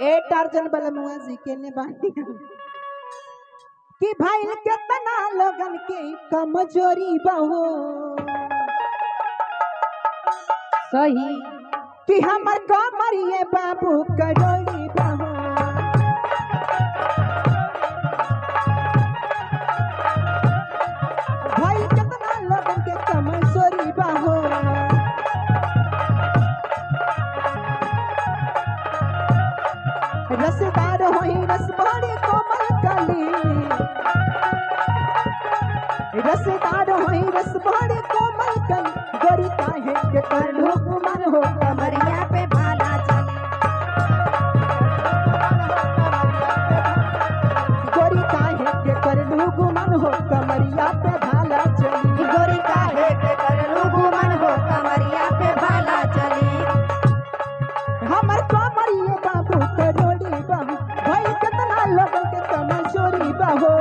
ए torsion बलमुआ जी के ने बानी कि भाई कितना लोगन के कमजोरी बहो सही कि हमर कमरिए बाबू करोड़ी बहो भाई कितना लोगन के कमजोरी बहो रसदार होई रस बड़ी कोमल कली रसदार होई रस बड़ी कोमल कली गोरी काहे के करलू गुमान हो कमरिया पे भाला चली गोरी काहे के करलू गुमान हो कमरिया पे भाला चली गोरी काहे के करलू गुमान हो कमरिया पे भाला चली हमर कमरिए बाबू करोड़ी बाबू भाई कितना लोगन के कमजोरी बाहो